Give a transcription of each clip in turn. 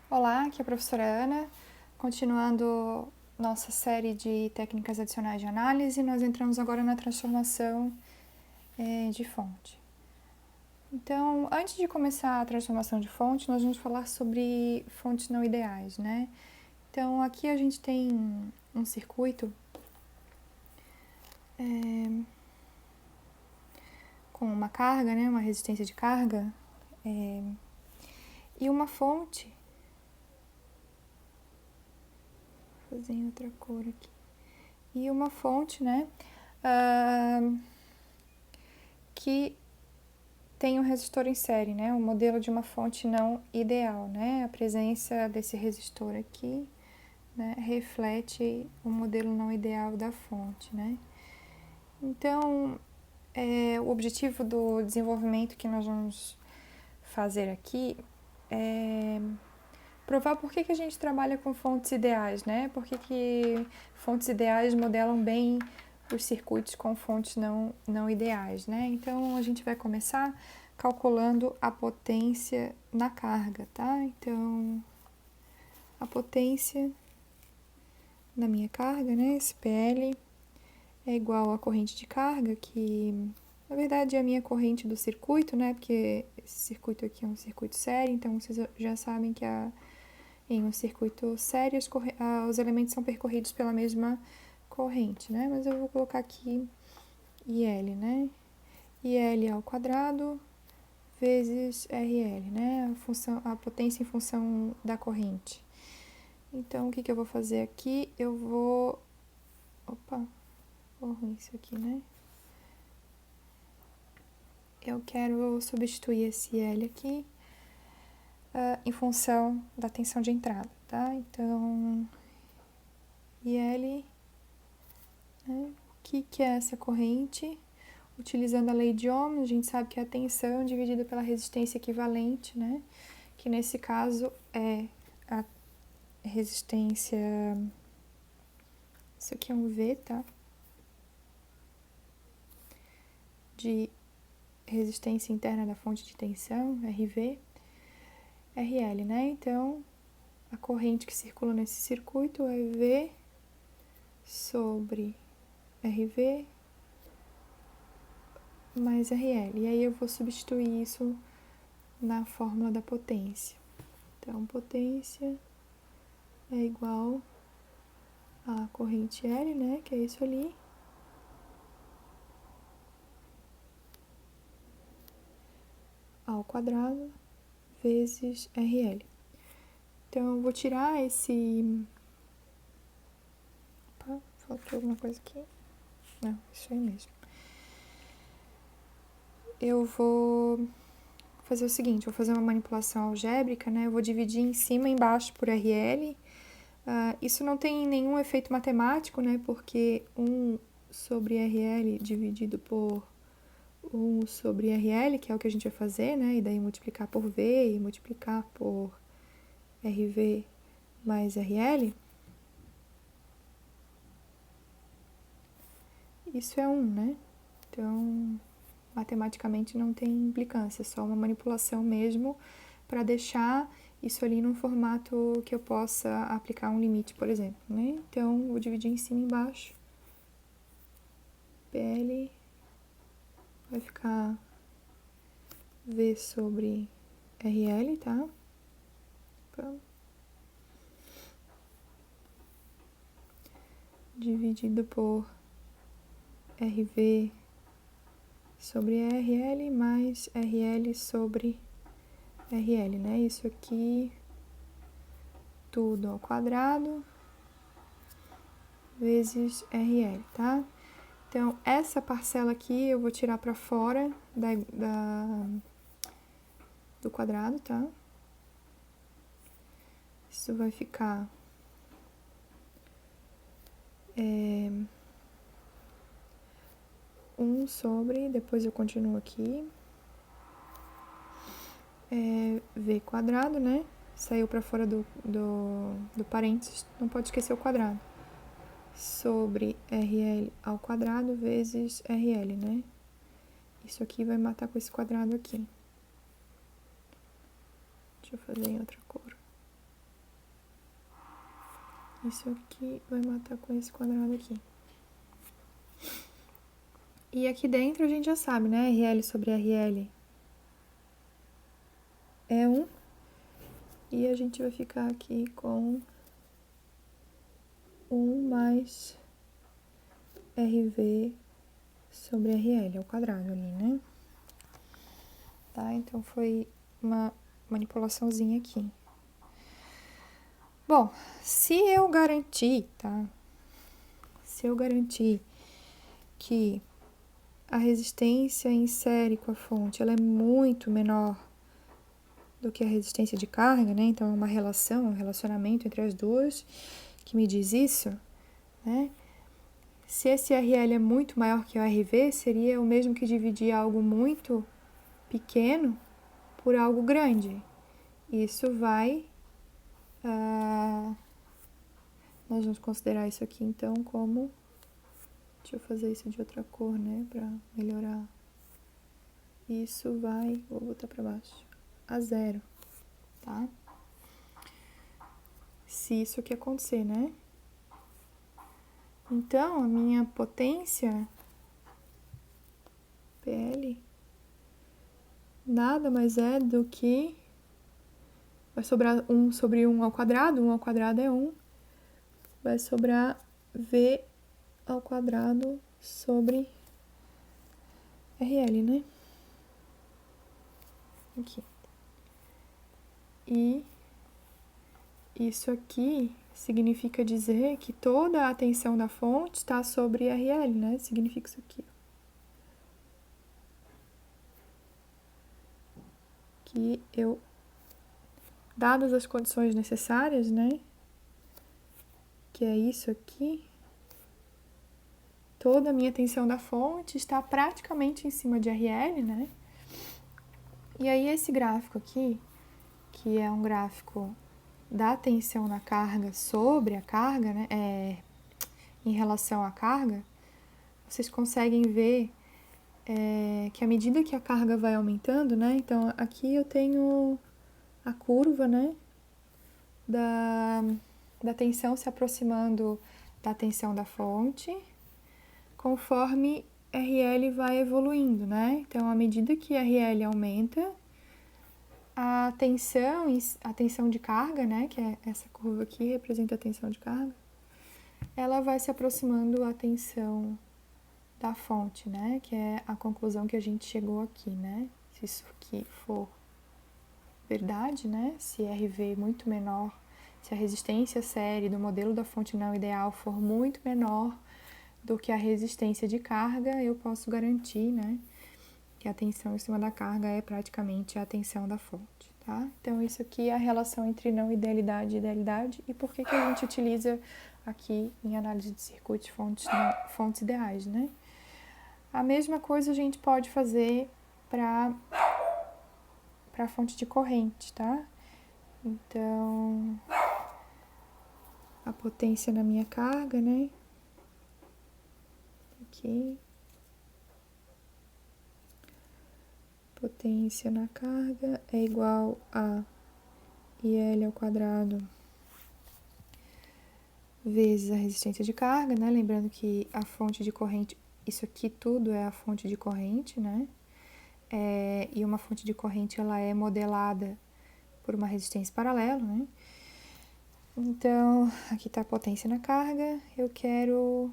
Olá, aqui é a professora Ana. Continuando nossa série de técnicas adicionais de análise, nós entramos agora na transformação de fonte. Então, antes de começar a transformação de fonte, nós vamos falar sobre fontes não ideais, né? Então, aqui a gente tem um circuito com uma carga, né? Uma resistência de carga e uma fonte. Vou fazer em outra cor aqui. E uma fonte, né? Que tem um resistor em série, né? O modelo de uma fonte não ideal, né? A presença desse resistor aqui, né, reflete o modelo não ideal da fonte, né? Então, o objetivo do desenvolvimento que nós vamos fazer aqui é provar por que a gente trabalha com fontes ideais, né? Por que fontes ideais modelam bem os circuitos com fontes não ideais, né? Então, a gente vai começar calculando a potência na carga, tá? Então, a potência na minha carga, né? Esse PL é igual à corrente de carga, que na verdade é a minha corrente do circuito, né? Porque esse circuito aqui é um circuito sério, então vocês já sabem que em um circuito sério os elementos são percorridos pela mesma corrente, né? Mas eu vou colocar aqui IL, né? IL ao quadrado vezes RL, né? A potência em função da corrente. Então, o que eu vou fazer aqui? Eu vou... Opa, vou ruim isso aqui, né? Eu quero substituir esse L aqui em função da tensão de entrada, tá? Então, IL, né? O que é essa corrente? Utilizando a lei de Ohm, a gente sabe que é a tensão dividida pela resistência equivalente, né? Que nesse caso é a resistência... Isso aqui é um V, tá? De resistência interna da fonte de tensão, RV, RL, né? Então, a corrente que circula nesse circuito é V sobre RV mais RL. E aí eu vou substituir isso na fórmula da potência. Então, potência é igual a corrente L, né? Que é isso ali. Ao quadrado vezes RL. Então, eu vou tirar esse... Opa, faltou alguma coisa aqui. Não, isso aí mesmo. Eu vou fazer o seguinte, vou fazer uma manipulação algébrica, né? Eu vou dividir em cima e embaixo por RL. Isso não tem nenhum efeito matemático, né? Porque 1 sobre RL dividido por 1 sobre RL, que é o que a gente vai fazer, né? E daí multiplicar por V e multiplicar por RV mais RL. Isso é 1, né? Então, matematicamente não tem implicância, é só uma manipulação mesmo para deixar isso ali num formato que eu possa aplicar um limite, por exemplo, né? Então, vou dividir em cima e embaixo. PL vai ficar V sobre RL, tá? Dividido por RV sobre RL mais RL sobre RL, né? Isso aqui tudo ao quadrado vezes RL, tá? Então, essa parcela aqui eu vou tirar para fora do quadrado, tá? Isso vai ficar 1 sobre, depois eu continuo aqui, V quadrado, né? Saiu para fora do parênteses, não pode esquecer o quadrado. Sobre RL ao quadrado vezes RL, né? Isso aqui vai matar com esse quadrado aqui. Deixa eu fazer em outra cor. Isso aqui vai matar com esse quadrado aqui. E aqui dentro a gente já sabe, né? RL sobre RL é 1. E a gente vai ficar aqui com 1 mais RV sobre RL ao quadrado ali, né? Tá? Então foi uma manipulaçãozinha aqui. Bom, se eu garantir, tá? Se eu garantir que a resistência em série com a fonte, ela é muito menor do que a resistência de carga, né? Então, é uma relação, um relacionamento entre as duas que me diz isso, né? Se esse RL é muito maior que o RV, seria o mesmo que dividir algo muito pequeno por algo grande. Isso vai... nós vamos considerar isso aqui, então, como... Deixa eu fazer isso de outra cor, né? Pra melhorar. Isso vai... Vou botar pra baixo. A 0, tá? Se isso aqui acontecer, né? Então, a minha potência... PL... nada mais é do que... vai sobrar 1 sobre 1 ao quadrado. 1 ao quadrado é 1. Vai sobrar V ao quadrado sobre RL, né? Aqui. E isso aqui significa dizer que toda a tensão da fonte está sobre RL, né? Significa isso aqui. Que eu, dadas as condições necessárias, né? Que é isso aqui. Toda a minha tensão da fonte está praticamente em cima de RL, né? E aí esse gráfico aqui, que é um gráfico da tensão na carga sobre a carga, né? Em relação à carga, vocês conseguem ver que à medida que a carga vai aumentando, né? Então, aqui eu tenho a curva, né? Da tensão se aproximando da tensão da fonte, conforme RL vai evoluindo, né? Então, à medida que RL aumenta, a tensão de carga, né? Que é essa curva aqui, representa a tensão de carga, ela vai se aproximando da tensão da fonte, né? Que é a conclusão que a gente chegou aqui, né? Se isso aqui for verdade, né? Se RV muito menor, se a resistência série do modelo da fonte não ideal for muito menor do que a resistência de carga, eu posso garantir, né? Que a tensão em cima da carga é praticamente a tensão da fonte, tá? Então, isso aqui é a relação entre não idealidade e idealidade e por que que a gente utiliza aqui em análise de circuitos fontes ideais, né? A mesma coisa a gente pode fazer para a fonte de corrente, tá? Então, a potência na minha carga, né? Aqui. Potência na carga é igual a IL ao quadrado vezes a resistência de carga, né? Lembrando que a fonte de corrente, isso aqui tudo é a fonte de corrente, né? E uma fonte de corrente, ela é modelada por uma resistência paralela, né? Então, aqui está a potência na carga, eu quero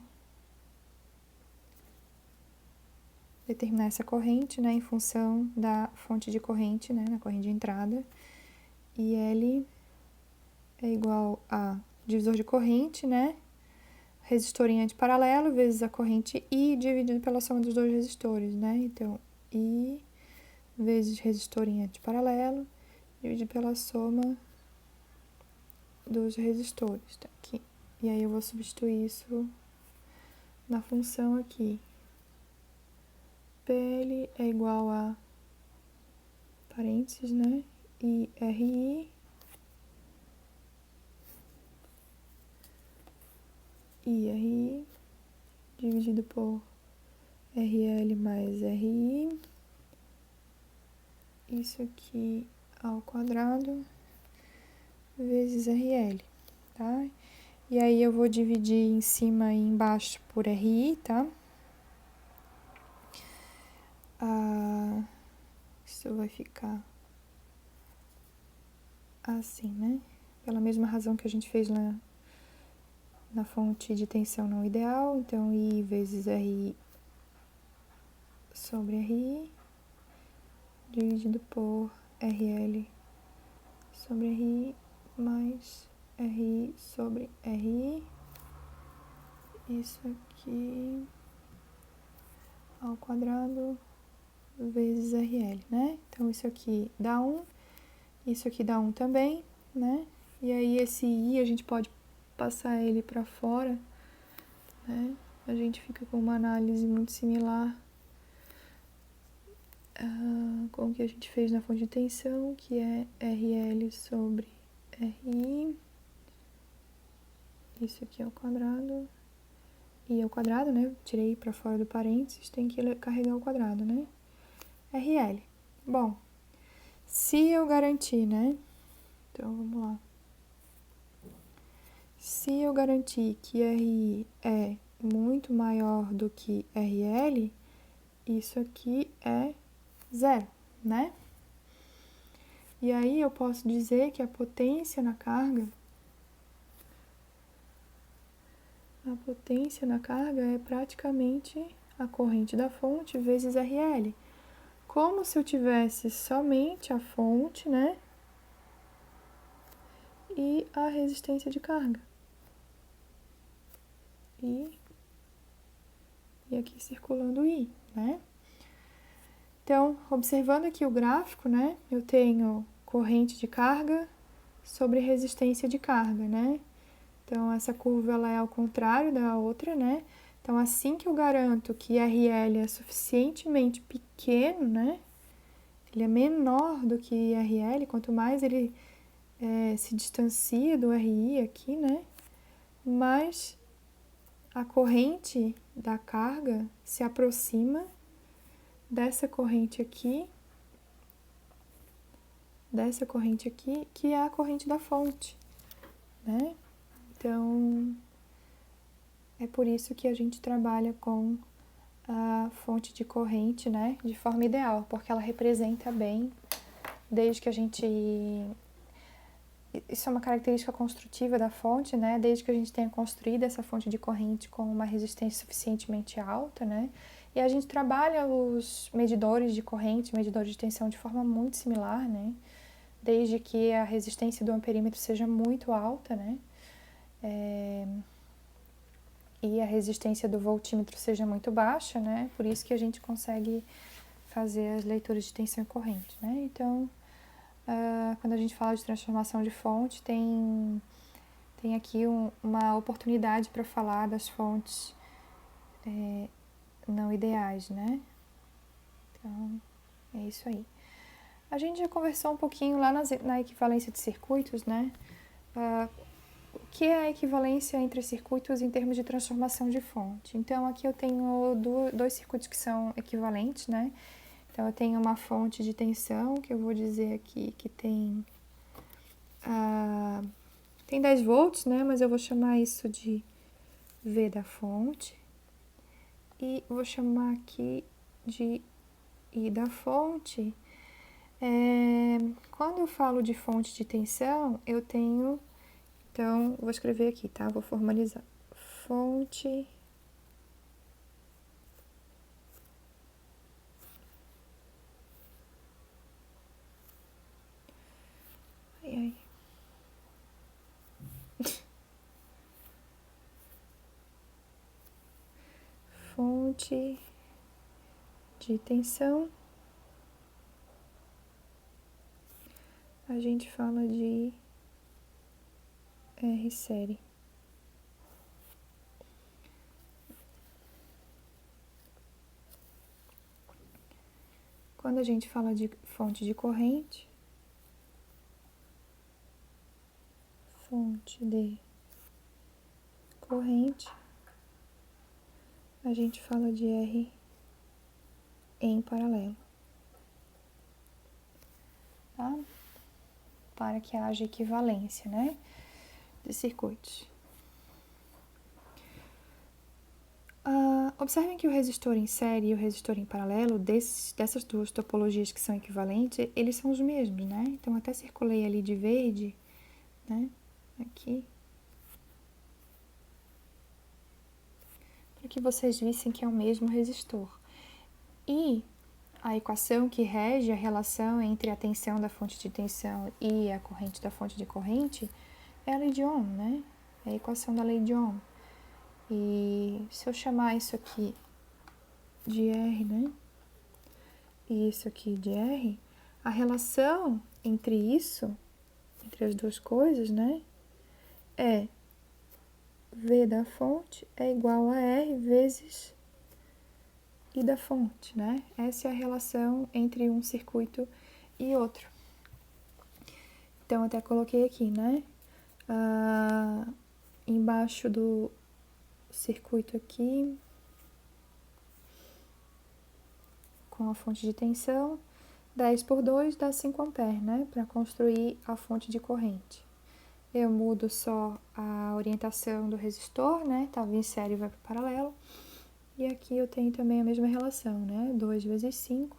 determinar essa corrente, né, em função da fonte de corrente, né, na corrente de entrada, e L é igual a divisor de corrente, né, resistor em antiparalelo vezes a corrente I dividido pela soma dos dois resistores, né, então I vezes resistor em antiparalelo dividido pela soma dos resistores, tá aqui. E aí eu vou substituir isso na função aqui. PL é igual a parênteses, né? IRI dividido por RL mais RI. Isso aqui ao quadrado vezes RL, tá? E aí eu vou dividir em cima e embaixo por RI, tá? Isso vai ficar assim, né? Pela mesma razão que a gente fez na fonte de tensão não ideal. Então, I vezes RI sobre RI, dividido por RL sobre RI, mais RI sobre RI. Isso aqui ao quadrado vezes RL, né? Então, isso aqui dá 1, isso aqui dá 1 também, né? E aí, esse I, a gente pode passar ele para fora, né? A gente fica com uma análise muito similar com o que a gente fez na fonte de tensão, que é RL sobre RI. Isso aqui é o quadrado. I ao quadrado, né? Tirei para fora do parênteses, tem que carregar o quadrado, né? RL. Bom, se eu garantir, né? Então, vamos lá. Se eu garantir que RI é muito maior do que RL, isso aqui é 0, né? E aí eu posso dizer que a potência na carga é praticamente a corrente da fonte vezes RL. Como se eu tivesse somente a fonte, né? E a resistência de carga. E aqui circulando I, né? Então, observando aqui o gráfico, né? Eu tenho corrente de carga sobre resistência de carga, né? Então, essa curva ela é ao contrário da outra, né? Então, assim que eu garanto que RL é suficientemente pequeno, né? Ele é menor do que RL, quanto mais ele se distancia do RI aqui, né? Mais a corrente da carga se aproxima dessa corrente aqui, que é a corrente da fonte, né? Então, é por isso que a gente trabalha com a fonte de corrente, né, de forma ideal, porque ela representa bem, desde que a gente... Isso é uma característica construtiva da fonte, né, desde que a gente tenha construído essa fonte de corrente com uma resistência suficientemente alta, né, e a gente trabalha os medidores de corrente, medidores de tensão de forma muito similar, né, desde que a resistência do amperímetro seja muito alta, né, e a resistência do voltímetro seja muito baixa, né? Por isso que a gente consegue fazer as leituras de tensão e corrente, né? Então, quando a gente fala de transformação de fonte, tem aqui uma oportunidade para falar das fontes não ideais, né? Então, é isso aí. A gente já conversou um pouquinho lá na equivalência de circuitos, né? O que é a equivalência entre circuitos em termos de transformação de fonte? Então, aqui eu tenho dois circuitos que são equivalentes, né? Então, eu tenho uma fonte de tensão, que eu vou dizer aqui que tem 10 volts, né? Mas eu vou chamar isso de V da fonte. E vou chamar aqui de I da fonte. Quando eu falo de fonte de tensão, eu tenho... Então, vou escrever aqui, tá? Vou formalizar. Fonte... Ai. Fonte de tensão. A gente fala de R série. Quando a gente fala de fonte de corrente, fonte de corrente, a gente fala de R em paralelo, tá? Para que haja equivalência, né, de circuitos. Observem que o resistor em série e o resistor em paralelo, dessas duas topologias que são equivalentes, eles são os mesmos, né? Então, até circulei ali de verde, né? Aqui. Para que vocês vissem que é o mesmo resistor. E a equação que rege a relação entre a tensão da fonte de tensão e a corrente da fonte de corrente é a lei de Ohm, né? É a equação da lei de Ohm. E se eu chamar isso aqui de R, né? E isso aqui de R, a relação entre isso, entre as duas coisas, né? É V da fonte é igual a R vezes I da fonte, né? Essa é a relação entre um circuito e outro. Então, até coloquei aqui, né? Embaixo do circuito aqui, com a fonte de tensão, 10 por 2 dá 5 amperes, né? Para construir a fonte de corrente. Eu mudo só a orientação do resistor, né? Tava em série e vai para o paralelo. E aqui eu tenho também a mesma relação, né? 2 vezes 5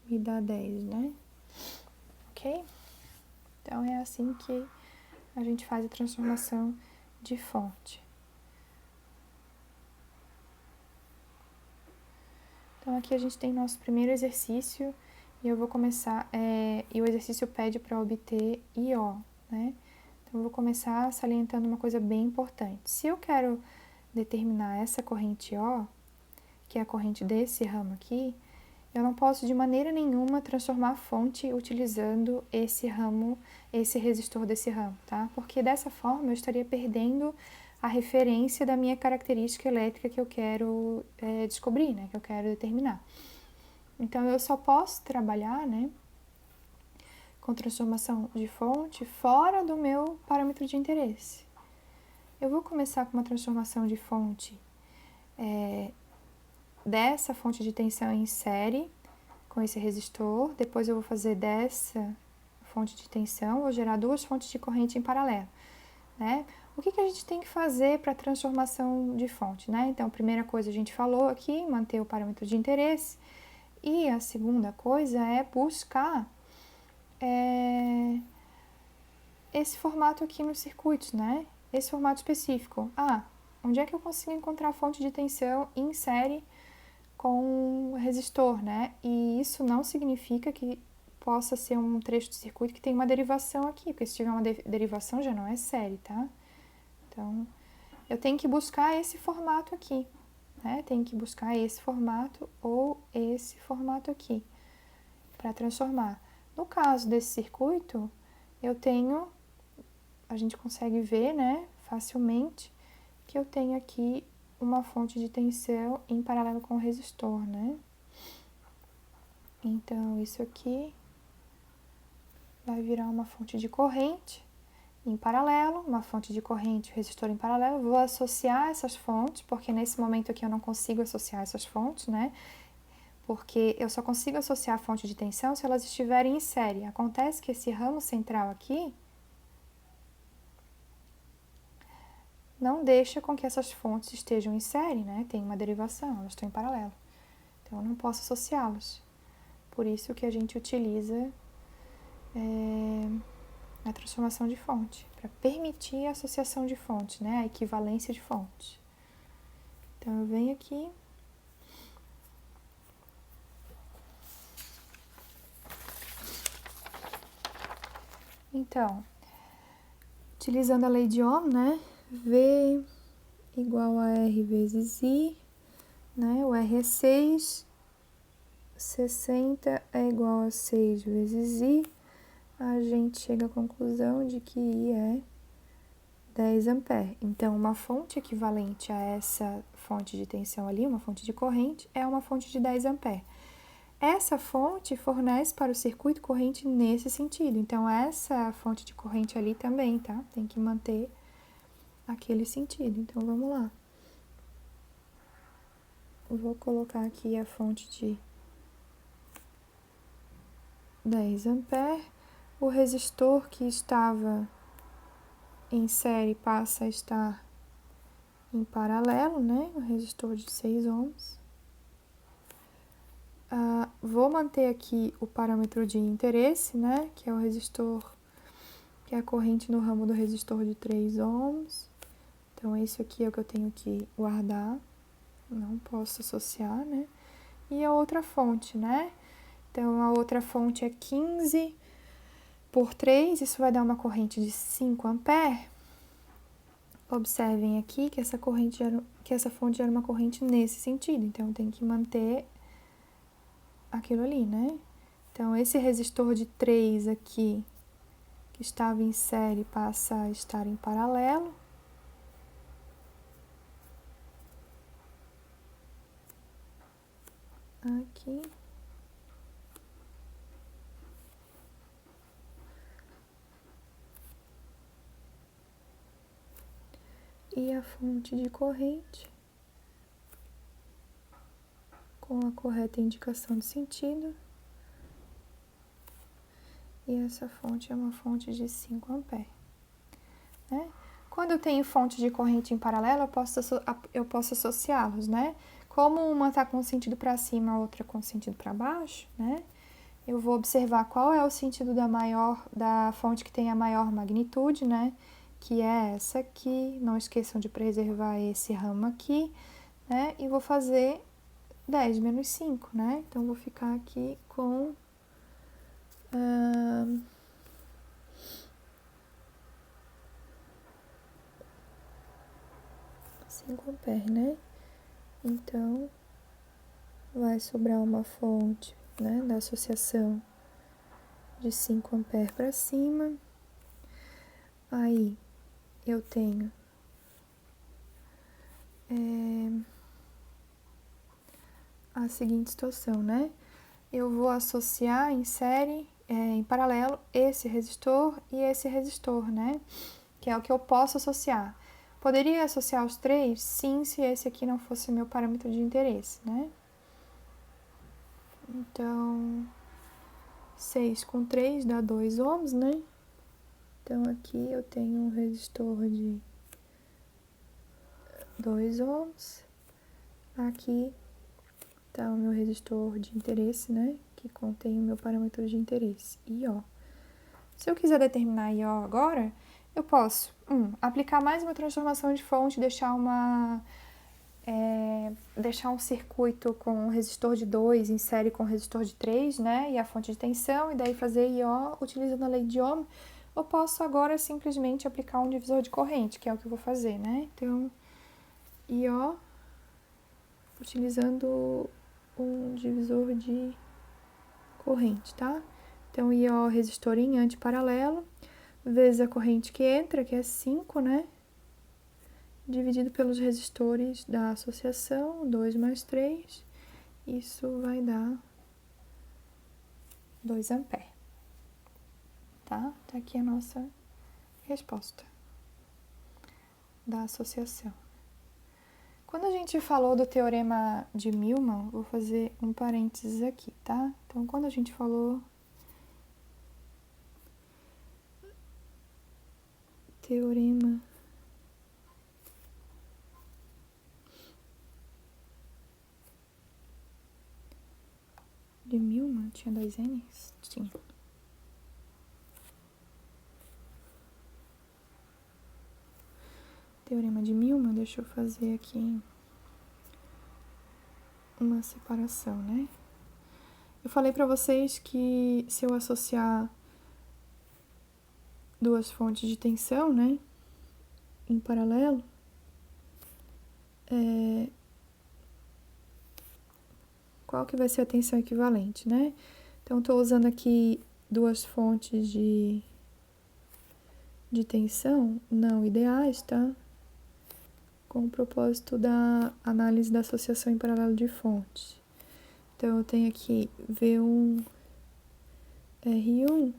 me dá 10, né? Ok? Então, é assim que a gente faz a transformação de fonte. Então, aqui a gente tem nosso primeiro exercício e eu vou começar, e o exercício pede para obter IO, né? Então, eu vou começar salientando uma coisa bem importante. Se eu quero determinar essa corrente O, que é a corrente desse ramo aqui, eu não posso de maneira nenhuma transformar a fonte utilizando esse ramo, esse resistor desse ramo, tá? Porque dessa forma eu estaria perdendo a referência da minha característica elétrica que eu quero descobrir, né? Que eu quero determinar. Então, eu só posso trabalhar, né, com transformação de fonte fora do meu parâmetro de interesse. Eu vou começar com uma transformação de fonte dessa fonte de tensão em série com esse resistor, depois eu vou fazer dessa fonte de tensão, vou gerar duas fontes de corrente em paralelo, né? O que a gente tem que fazer para transformação de fonte, né? Então, a primeira coisa a gente falou aqui, manter o parâmetro de interesse, e a segunda coisa é buscar esse formato aqui nos circuitos, né? Esse formato específico. Onde é que eu consigo encontrar a fonte de tensão em série com resistor, né? E isso não significa que possa ser um trecho de circuito que tem uma derivação aqui, porque se tiver uma derivação já não é série, tá? Então, eu tenho que buscar esse formato aqui, né? Tenho que buscar esse formato ou esse formato aqui para transformar. No caso desse circuito, a gente consegue ver, né, facilmente, que eu tenho aqui uma fonte de tensão em paralelo com o resistor, né? Então, isso aqui vai virar uma fonte de corrente em paralelo, uma fonte de corrente, resistor em paralelo. Vou associar essas fontes, porque nesse momento aqui eu não consigo associar essas fontes, né? Porque eu só consigo associar a fonte de tensão se elas estiverem em série. Acontece que esse ramo central aqui não deixa com que essas fontes estejam em série, né? Tem uma derivação, elas estão em paralelo. Então, eu não posso associá-los. Por isso que a gente utiliza a transformação de fonte, para permitir a associação de fontes, né? A equivalência de fontes. Então, eu venho aqui. Então, utilizando a lei de Ohm, né? V igual a R vezes I, né? O R é 6, 60 é igual a 6 vezes I. A gente chega à conclusão de que I é 10 amperes. Então, uma fonte equivalente a essa fonte de tensão ali, uma fonte de corrente, é uma fonte de 10 amperes. Essa fonte fornece para o circuito corrente nesse sentido. Então, essa fonte de corrente ali também, tá? Tem que manter aquele sentido. Então, vamos lá. Eu vou colocar aqui a fonte de 10 amperes. O resistor que estava em série passa a estar em paralelo, né? O resistor de 6 ohms. Vou manter aqui o parâmetro de interesse, né? Que é o resistor, que é a corrente no ramo do resistor de 3 ohms. Então, esse aqui é o que eu tenho que guardar. Não posso associar, né? E a outra fonte, né? Então, a outra fonte é 15 por 3, isso vai dar uma corrente de 5 amperes. Observem aqui que essa fonte gera uma corrente nesse sentido, então eu tenho que manter aquilo ali, né? Então, esse resistor de 3 aqui, que estava em série, passa a estar em paralelo. Aqui. E a fonte de corrente, com a correta indicação de sentido. E essa fonte é uma fonte de 5 amperes, né? Quando eu tenho fontes de corrente em paralelo, eu posso associá-los, né? Como uma está com sentido para cima, a outra com sentido para baixo, né? Eu vou observar qual é o sentido da fonte que tem a maior magnitude, né? Que é essa aqui. Não esqueçam de preservar esse ramo aqui, né? E vou fazer 10 menos 5, né? Então, vou ficar aqui com 5 amperes, né? Então, vai sobrar uma fonte, né, da associação de 5 amperes para cima. Aí, eu tenho a seguinte situação, né? Eu vou associar em série, em paralelo, esse resistor e esse resistor, né? Que é o que eu posso associar. Poderia associar os três? Sim, se esse aqui não fosse meu parâmetro de interesse, né? Então, 6 com 3 dá 2 ohms, né? Então, aqui eu tenho um resistor de 2 ohms. Aqui tá o meu resistor de interesse, né? Que contém o meu parâmetro de interesse, IO. Se eu quiser determinar IO agora, eu posso, aplicar mais uma transformação de fonte, deixar um circuito com um resistor de 2 em série com um resistor de 3, né? E a fonte de tensão, e daí fazer IO utilizando a lei de Ohm. Ou posso agora simplesmente aplicar um divisor de corrente, que é o que eu vou fazer, né? Então, IO utilizando um divisor de corrente, tá? Então, IO resistor em antiparalelo, vezes a corrente que entra, que é 5, né? Dividido pelos resistores da associação, 2 mais 3, isso vai dar 2 amperes, tá? Tá aqui a nossa resposta da associação. Quando a gente falou do teorema de Millman, vou fazer um parênteses aqui, tá? Então, quando a gente falou teorema de Millman, tinha 2 N's? Tinha. Teorema de Millman, deixa eu fazer aqui uma separação, né? Eu falei para vocês que se eu associar duas fontes de tensão, né, em paralelo, qual que vai ser a tensão equivalente, né? Então, estou usando aqui duas fontes de tensão não ideais, tá? Com o propósito da análise da associação em paralelo de fontes. Então, eu tenho aqui V1, R1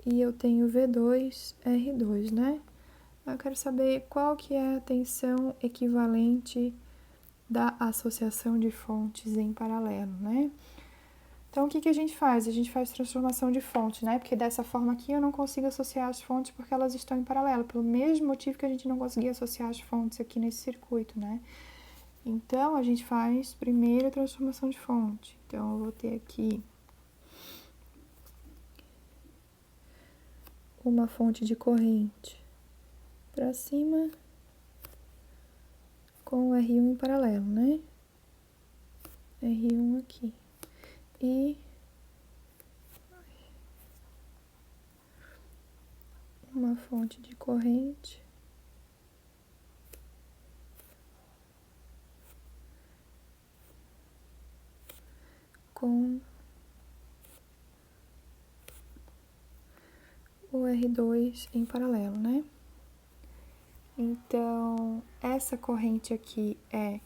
e eu tenho V2, R2, né? Eu quero saber qual que é a tensão equivalente da associação de fontes em paralelo, né? Então, o que a gente faz? A gente faz transformação de fonte, né? Porque dessa forma aqui eu não consigo associar as fontes porque elas estão em paralelo, pelo mesmo motivo que a gente não conseguia associar as fontes aqui nesse circuito, né? Então, a gente faz primeiro a transformação de fonte. Então, eu vou ter aqui uma fonte de corrente para cima com o R1 em paralelo, né? R1 aqui. E uma fonte de corrente com o R2 em paralelo, né? Então, essa corrente aqui é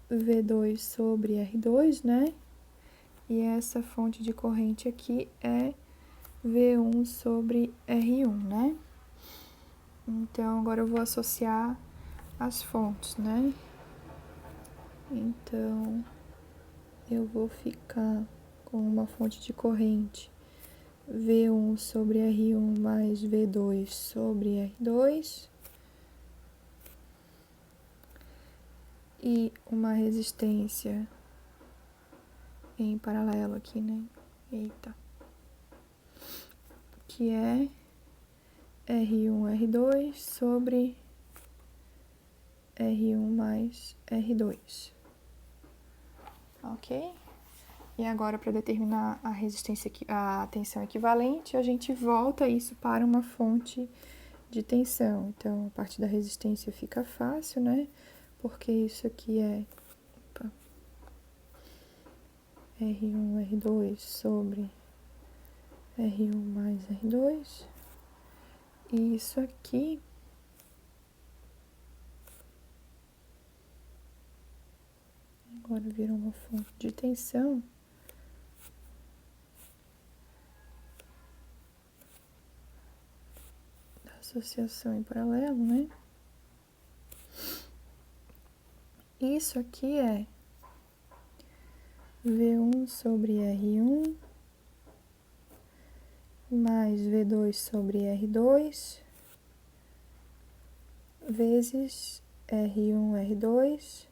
V2 sobre R2, né? E essa fonte de corrente aqui é V1 sobre R1, né? Então, agora eu vou associar as fontes, né? Então, eu vou ficar com uma fonte de corrente V1 sobre R1 mais V2 sobre R2 e uma resistência em paralelo aqui, né? Eita. Que é R1, R2 sobre R1 mais R2. Ok? E agora, para determinar a resistência, a tensão equivalente, a gente volta isso para uma fonte de tensão. Então, a parte da resistência fica fácil, né? Porque isso aqui é R1, R2 sobre R1 mais R2. E isso aqui agora vira uma fonte de tensão. Da associação em paralelo, né? Isso aqui é V1 sobre R1 mais V2 sobre R2 vezes R1, R2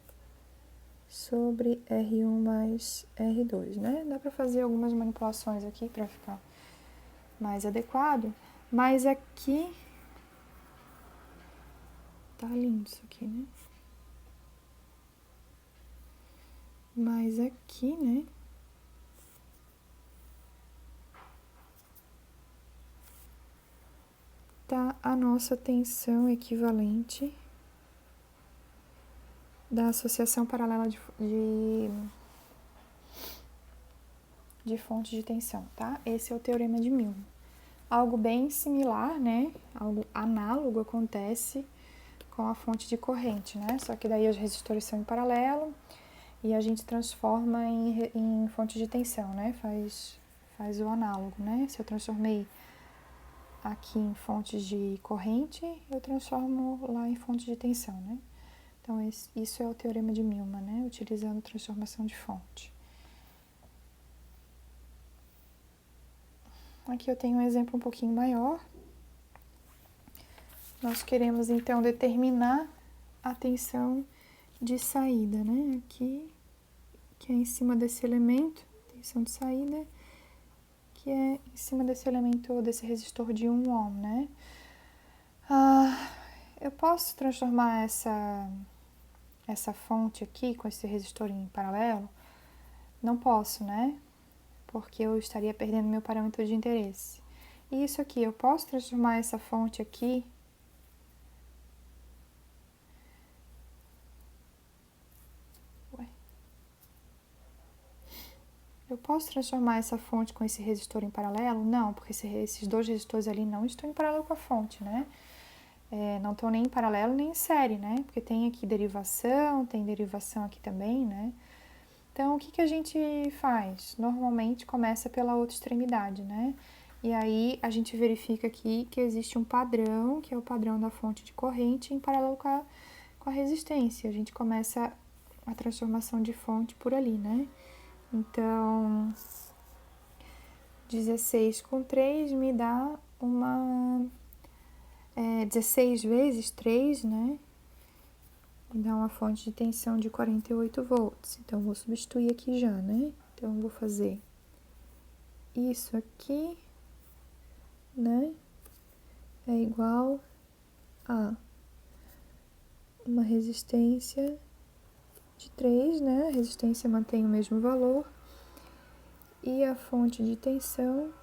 sobre R1 mais R2, né? Dá para fazer algumas manipulações aqui para ficar mais adequado, mas aqui tá lindo isso aqui, né? Mas aqui, né? Tá a nossa tensão equivalente da associação paralela de fontes de tensão, tá? Esse é o teorema de Milne. Algo bem similar, né? Algo análogo acontece com a fonte de corrente, né? Só que daí os resistores são em paralelo e a gente transforma em fonte de tensão, né? Faz o análogo, né? Se eu transformei aqui em fontes de corrente, eu transformo lá em fonte de tensão, né? Então, isso é o teorema de Milman, né? Utilizando transformação de fonte. Aqui eu tenho um exemplo um pouquinho maior. Nós queremos, então, determinar a tensão de saída, né? Aqui, que é em cima desse elemento, tensão de saída, que é em cima desse elemento, desse resistor de 1 ohm, né? Eu posso transformar essa fonte aqui com esse resistor em paralelo? Não posso, né? Porque eu estaria perdendo meu parâmetro de interesse. E isso aqui, eu posso transformar essa fonte aqui Eu posso transformar essa fonte com esse resistor em paralelo? Não, porque esses dois resistores ali não estão em paralelo com a fonte, né? Não estão nem em paralelo nem em série, né? Porque tem aqui derivação, tem derivação aqui também, né? Então, o que a gente faz? Normalmente começa pela outra extremidade, né? E aí a gente verifica aqui que existe um padrão, que é o padrão da fonte de corrente, em paralelo com a resistência. A gente começa a transformação de fonte por ali, né? Então, 16 com 3 me dá uma... 16 vezes 3, né? Me dá uma fonte de tensão de 48 volts. Então, vou substituir aqui já, né? Então, vou fazer isso aqui, né? É igual a uma resistência de 3, né? A resistência mantém o mesmo valor. E a fonte de tensão,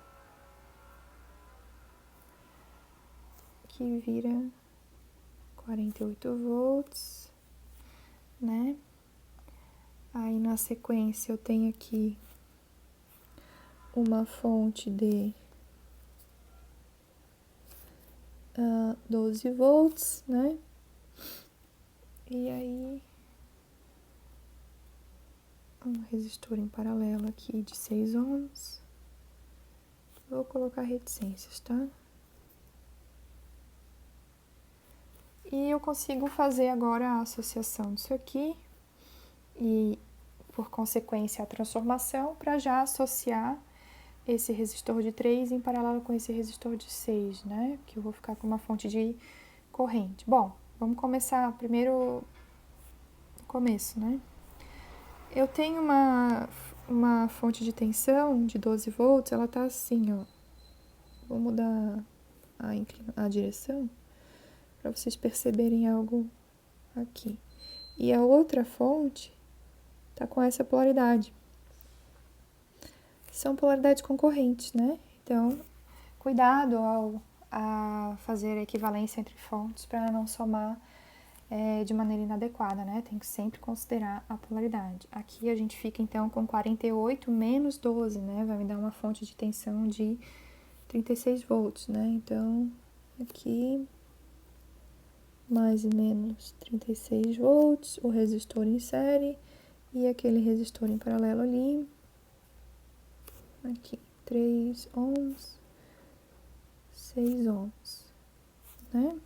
que vira 48 volts, né? Aí, na sequência, eu tenho aqui uma fonte de 12 volts, né? E aí, um resistor em paralelo aqui de 6 ohms. Vou colocar reticências, tá? E eu consigo fazer agora a associação disso aqui e, por consequência, a transformação para já associar esse resistor de 3 em paralelo com esse resistor de 6, né? Que eu vou ficar com uma fonte de corrente. Bom, vamos começar primeiro no começo, né? Eu tenho uma fonte de tensão de 12 volts, ela tá assim, ó. Vou mudar a direção para vocês perceberem algo aqui. E a outra fonte tá com essa polaridade. São polaridades concorrentes, né? Então, cuidado a fazer a equivalência entre fontes para não somar de maneira inadequada, né? Tem que sempre considerar a polaridade. Aqui a gente fica, então, com 48 menos 12, né? Vai me dar uma fonte de tensão de 36 volts, né? Então, aqui, mais e menos 36 volts, o resistor em série e aquele resistor em paralelo ali. Aqui, 3 ohms, 6 ohms, né?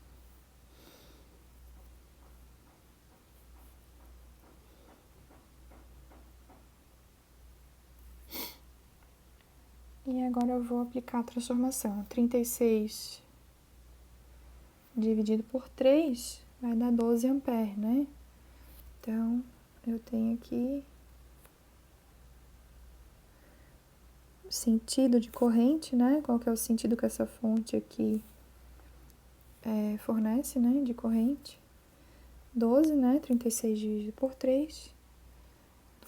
E agora eu vou aplicar a transformação. 36 dividido por 3 vai dar 12 amperes, né? Então, eu tenho aqui sentido de corrente, né? Qual que é o sentido que essa fonte aqui fornece, né? De corrente. 12, né? 36 dividido por 3.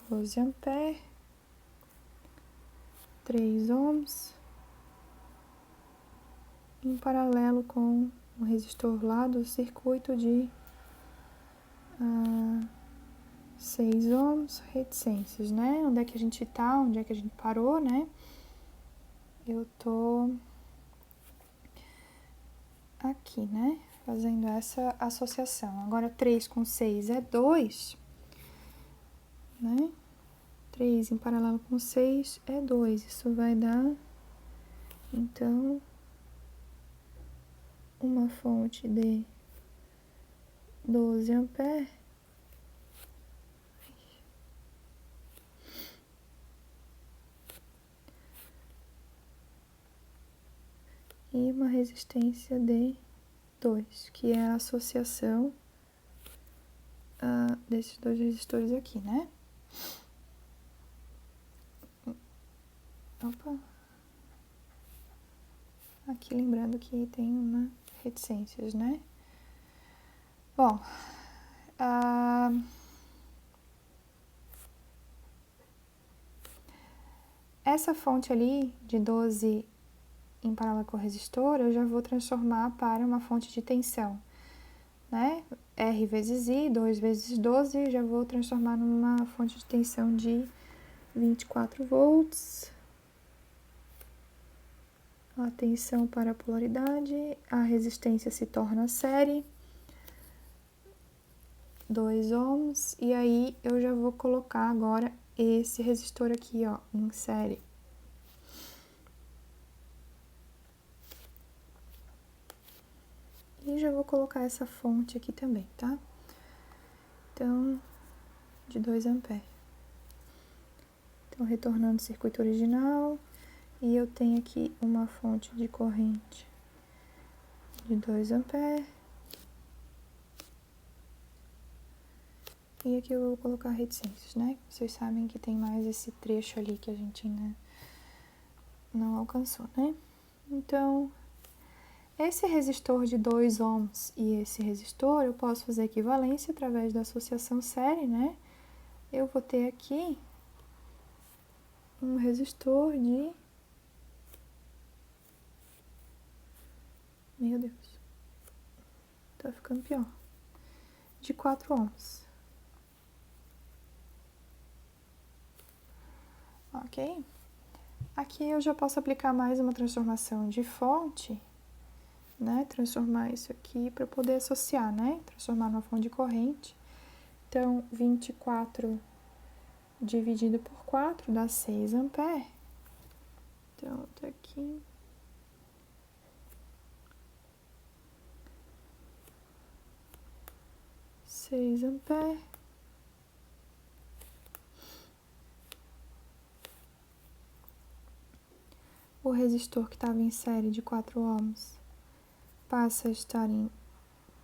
12 amperes. 3 ohms. Em paralelo com o resistor lá do circuito de 6 ohms, reticências, né? Onde é que a gente tá, onde é que a gente parou, né? Eu tô aqui, né? Fazendo essa associação. Agora, 3 com 6 é 2, né? 3 em paralelo com 6 é 2. Isso vai dar, então, uma fonte de 12 amperes. E uma resistência de 2, que é a associação desses dois resistores aqui, né? Opa! Aqui lembrando que tem uma reticências, né? Bom, essa fonte ali de 12 em paralelo com o resistor, eu já vou transformar para uma fonte de tensão, né? R vezes I, 2 vezes 12, já vou transformar numa fonte de tensão de 24 volts. A tensão para a polaridade, a resistência se torna série, 2 ohms, e aí eu já vou colocar agora esse resistor aqui, ó, em série. E já vou colocar essa fonte aqui também, tá? Então, de 2 A. Então, retornando ao circuito original, e eu tenho aqui uma fonte de corrente de 2 A. E aqui eu vou colocar reticências, né? Vocês sabem que tem mais esse trecho ali que a gente ainda não alcançou, né? Então, esse resistor de 2 ohms e esse resistor, eu posso fazer equivalência através da associação série, né? Eu vou ter aqui um resistor de... Meu Deus, tá ficando pior. De 4 ohms. Ok? Aqui eu já posso aplicar mais uma transformação de fonte, né? Transformar isso aqui para poder associar, né? Transformar numa fonte de corrente. Então, 24 dividido por 4 dá 6 A. Então, tá aqui. Seis A. O resistor que estava em série de 4 ohms passa a estar em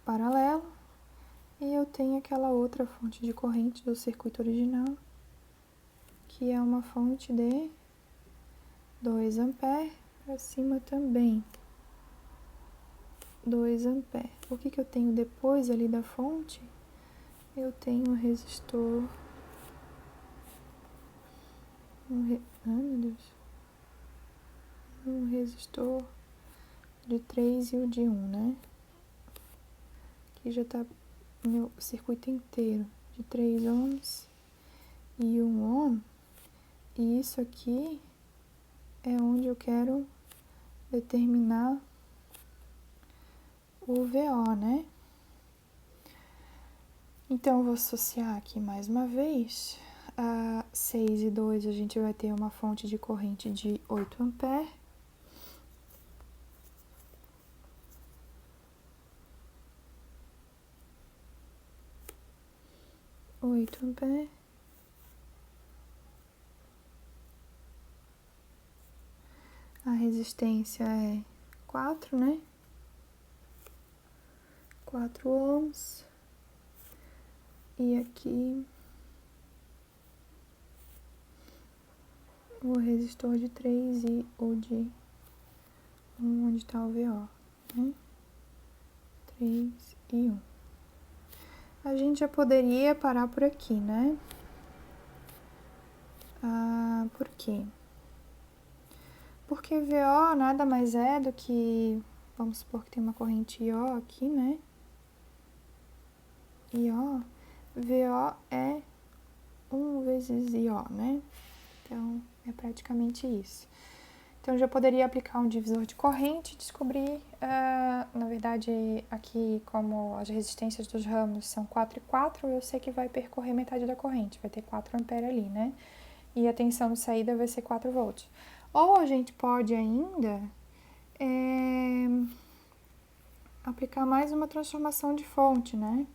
paralelo. E eu tenho aquela outra fonte de corrente do circuito original, que é uma fonte de 2 A para cima também. 2 A. O que eu tenho depois ali da fonte? Eu tenho um resistor... Ai, meu Deus. Um resistor de 3 e o de 1, né? Aqui já tá o meu circuito inteiro de 3 ohms e 1 ohm. E isso aqui é onde eu quero determinar o VO, né? Então, eu vou associar aqui mais uma vez. A 6 e 2 a gente vai ter uma fonte de corrente de 8 A. 8 A. A resistência é 4, né? 4 ohms. E aqui o resistor de 3 e o de 1, onde está o VO, né? 3 e 1. A gente já poderia parar por aqui, né? Por quê? Porque VO nada mais é do que... Vamos supor que tem uma corrente IO aqui, né? IO. VO é 1 vezes IO, né? Então, é praticamente isso. Então, eu já poderia aplicar um divisor de corrente e descobrir, na verdade, aqui como as resistências dos ramos são 4 e 4, eu sei que vai percorrer metade da corrente, vai ter 4 A ali, né? E a tensão de saída vai ser 4 volts. Ou a gente pode ainda aplicar mais uma transformação de fonte, né?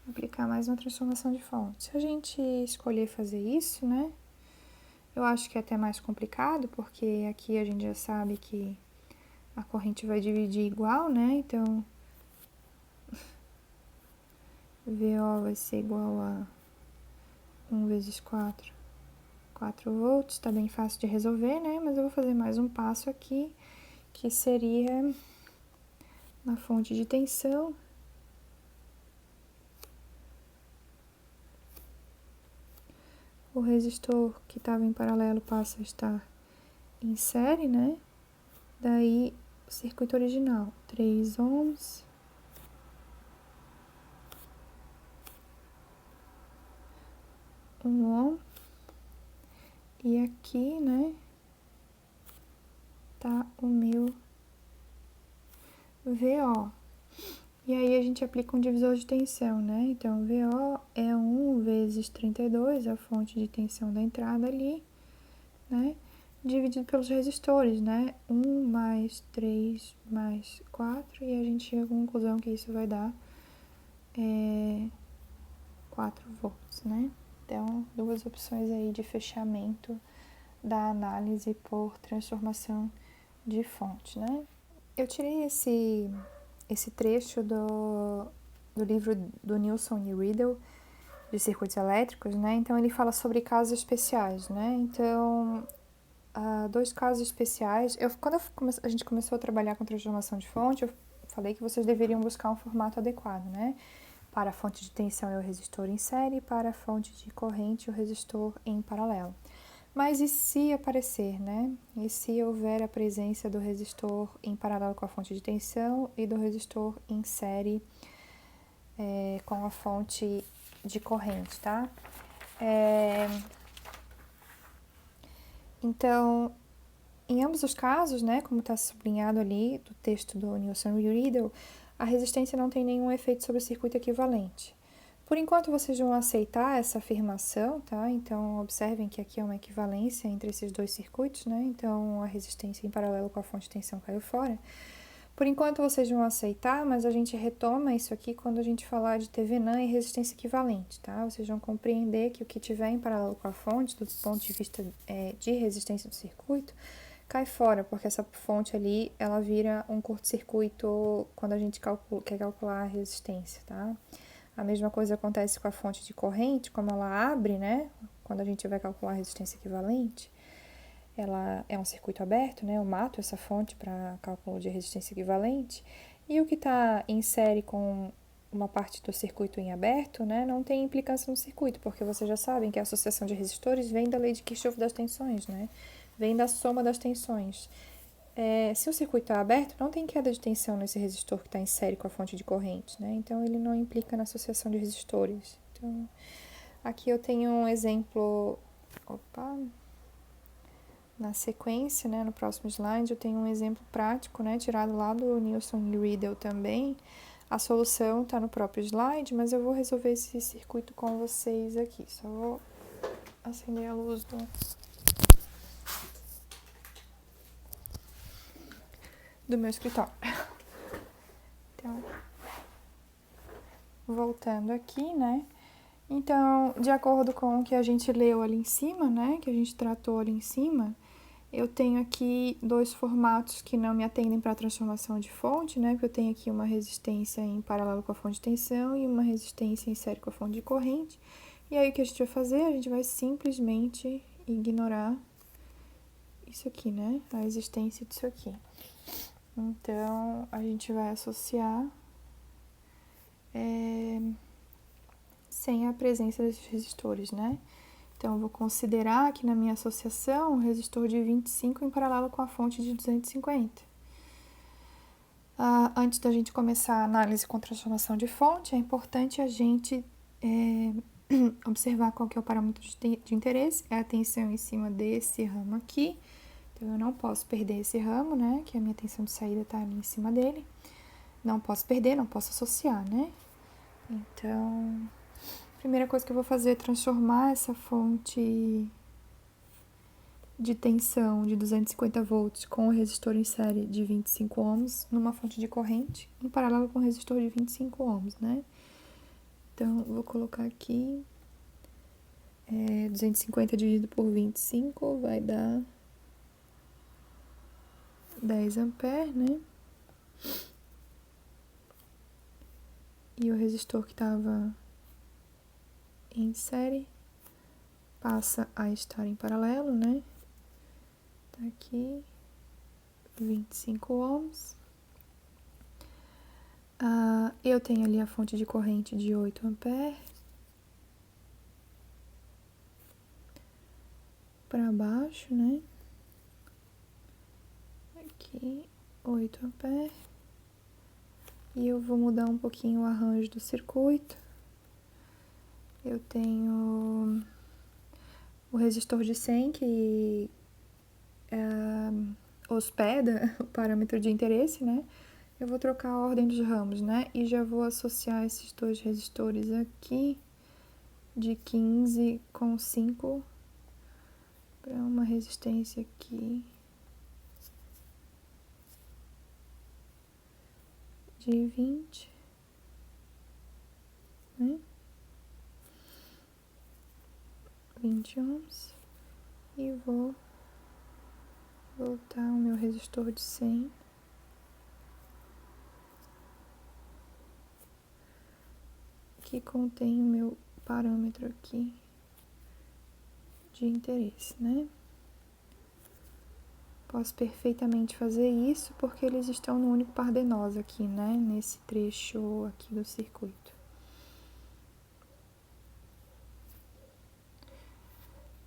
Aplicar mais uma transformação de fonte. Se a gente escolher fazer isso, né? Eu acho que é até mais complicado, porque aqui a gente já sabe que a corrente vai dividir igual, né? Então, VO vai ser igual a 1 vezes 4, 4 volts. Tá bem fácil de resolver, né? Mas eu vou fazer mais um passo aqui, que seria na fonte de tensão. O resistor que estava em paralelo passa a estar em série, né? Daí, o circuito original, 3 ohms. Um ohm. E aqui, né, tá o meu VO. E aí, a gente aplica um divisor de tensão, né? Então, VO é 1 vezes 32, a fonte de tensão da entrada ali, né? dividido pelos resistores, né? 1 mais 3 mais 4, e a gente chega à conclusão que isso vai dar 4 volts, né? Então, duas opções aí de fechamento da análise por transformação de fonte, né? Eu tirei esse trecho do livro do Nilsson e Riedel, de circuitos elétricos, né? Então, ele fala sobre casos especiais, né? Então, dois casos especiais. Quando a gente começou a trabalhar com transformação de fonte, eu falei que vocês deveriam buscar um formato adequado, né? Para a fonte de tensão e o resistor em série, para a fonte de corrente e o resistor em paralelo. Mas e se aparecer, né? E se houver a presença do resistor em paralelo com a fonte de tensão e do resistor em série com a fonte de corrente, tá? Então, em ambos os casos, né, como está sublinhado ali do texto do Nilsson e Riedel, a resistência não tem nenhum efeito sobre o circuito equivalente. Por enquanto, vocês vão aceitar essa afirmação, tá? Então, observem que aqui é uma equivalência entre esses dois circuitos, né? Então, a resistência em paralelo com a fonte de tensão caiu fora. Por enquanto, vocês vão aceitar, mas a gente retoma isso aqui quando a gente falar de Thevenin e resistência equivalente, tá? Vocês vão compreender que o que tiver em paralelo com a fonte, do ponto de vista de resistência do circuito, cai fora, porque essa fonte ali, ela vira um curto-circuito quando a gente quer calcular a resistência, tá? A mesma coisa acontece com a fonte de corrente, como ela abre, né? Quando a gente vai calcular a resistência equivalente, ela é um circuito aberto, né? Eu mato essa fonte para cálculo de resistência equivalente. E o que está em série com uma parte do circuito em aberto, né? Não tem implicância no circuito, porque vocês já sabem que a associação de resistores vem da lei de Kirchhoff das tensões, né? Vem da soma das tensões. Se o circuito está aberto, não tem queda de tensão nesse resistor que está em série com a fonte de corrente, né? Então, ele não implica na associação de resistores. Então, aqui eu tenho um exemplo... Na sequência, né, no próximo slide, eu tenho um exemplo prático, né, tirado lá do Nilsson e Riedel também. A solução está no próprio slide, mas eu vou resolver esse circuito com vocês aqui. Só vou acender a luz do meu escritório. Então, voltando aqui, né? Então, de acordo com o que a gente leu ali em cima, né, que a gente tratou ali em cima, eu tenho aqui dois formatos que não me atendem para a transformação de fonte, né, porque eu tenho aqui uma resistência em paralelo com a fonte de tensão e uma resistência em série com a fonte de corrente. E aí, o que a gente vai fazer? A gente vai simplesmente ignorar isso aqui, né, a existência disso aqui. Então, a gente vai associar sem a presença desses resistores, né? Então, eu vou considerar aqui na minha associação um resistor de 25 em paralelo com a fonte de 250. Antes da gente começar a análise com transformação de fonte, é importante a gente observar qual que é o parâmetro de interesse, é a tensão em cima desse ramo aqui. Então, eu não posso perder esse ramo, né? Que a minha tensão de saída está ali em cima dele. Não posso perder, não posso associar, né? Então, a primeira coisa que eu vou fazer é transformar essa fonte de tensão de 250 volts com o resistor em série de 25 ohms numa fonte de corrente em paralelo com o resistor de 25 ohms, né? Então, eu vou colocar aqui 250 dividido por 25 vai dar 10 amperes, né? E o resistor que estava em série passa a estar em paralelo, né? Tá aqui, 25 ohms. Eu tenho ali a fonte de corrente de 8 amperes. Para baixo, né? Aqui, 8 amperes. E eu vou mudar um pouquinho o arranjo do circuito. Eu tenho o resistor de 100 que hospeda o parâmetro de interesse, né? Eu vou trocar a ordem dos ramos, né? E já vou associar esses dois resistores aqui de 15 com 5 para uma resistência aqui de 20, né? 20 ohms. E vou voltar o meu resistor de 100. Que contém o meu parâmetro aqui de interesse, né? Posso perfeitamente fazer isso porque eles estão no único par de nós aqui, né? Nesse trecho aqui do circuito.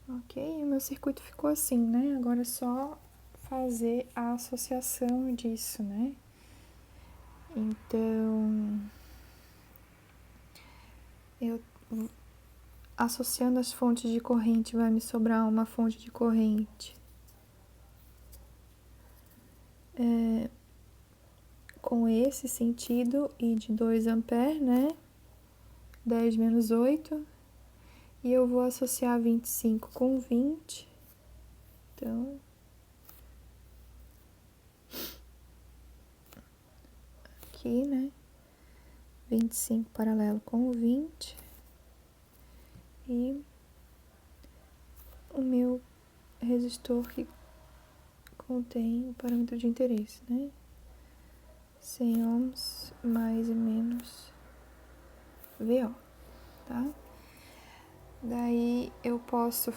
Ok, o meu circuito ficou assim, né? Agora é só fazer a associação disso, né? Então, eu associando as fontes de corrente, vai me sobrar uma fonte de corrente com esse sentido e de 2 amperes, né? 10 menos 8. E eu vou associar 25 com 20. Então, aqui, né? 25 paralelo com 20. E o meu resistor que contém o parâmetro de interesse, né? 100 ohms mais e menos VO, tá? Daí eu posso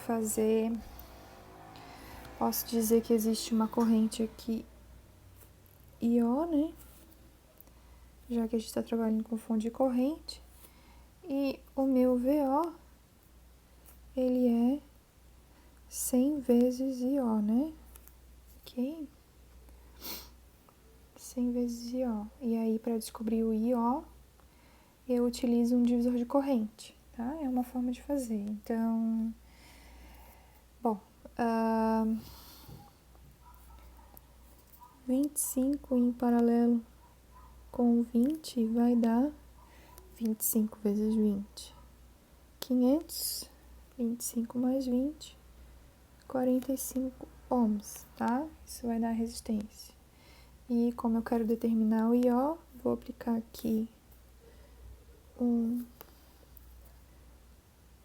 dizer que existe uma corrente aqui IO, né? Já que a gente está trabalhando com fonte de corrente. E o meu VO, ele é 100 vezes IO, né? Ok? 100 vezes IO. E aí, para descobrir o IO, eu utilizo um divisor de corrente, tá? É uma forma de fazer. Então, bom, 25 em paralelo com 20 vai dar 25 vezes 20. 500, 25 mais 20, 45 ohms, tá? Isso vai dar resistência. E como eu quero determinar o IO, vou aplicar aqui um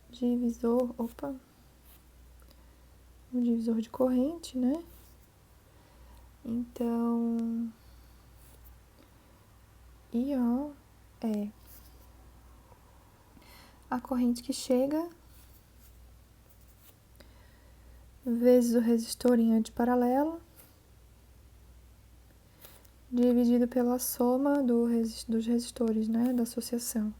divisor, um divisor de corrente, né? Então, IO é a corrente que chega vezes o resistor em antiparalelo dividido pela soma dos resistores, né, da associação.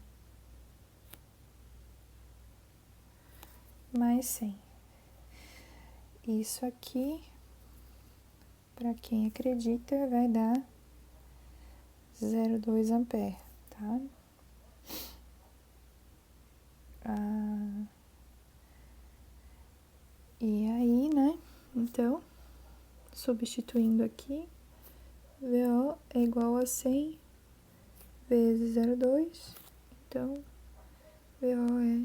Mais 100. Isso aqui, para quem acredita, vai dar 0,2 ampere, tá? E aí, né, então, substituindo aqui, VO é igual a 100 vezes 0,2, então, VO é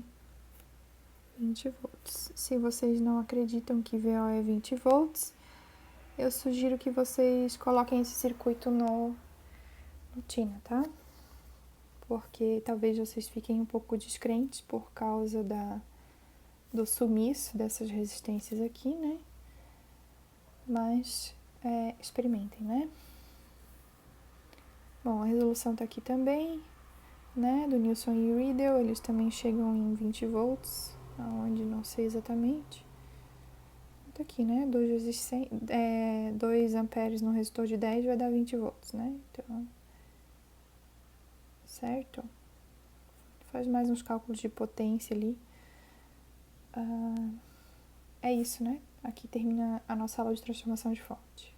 20 volts. Se vocês não acreditam que VO é 20 volts, eu sugiro que vocês coloquem esse circuito no Tina, tá? Porque talvez vocês fiquem um pouco descrentes por causa do sumiço dessas resistências aqui, né? Mas experimentem, né? Bom, a resolução tá aqui também, né? Do Nilsson e Riedel, eles também chegam em 20 volts, aonde não sei exatamente. Tá aqui, né? 2 vezes 100, 2 amperes no resistor de 10 vai dar 20 volts, né? Então, certo? Faz mais uns cálculos de potência ali. É isso, né? Aqui termina a nossa aula de transformação de fonte.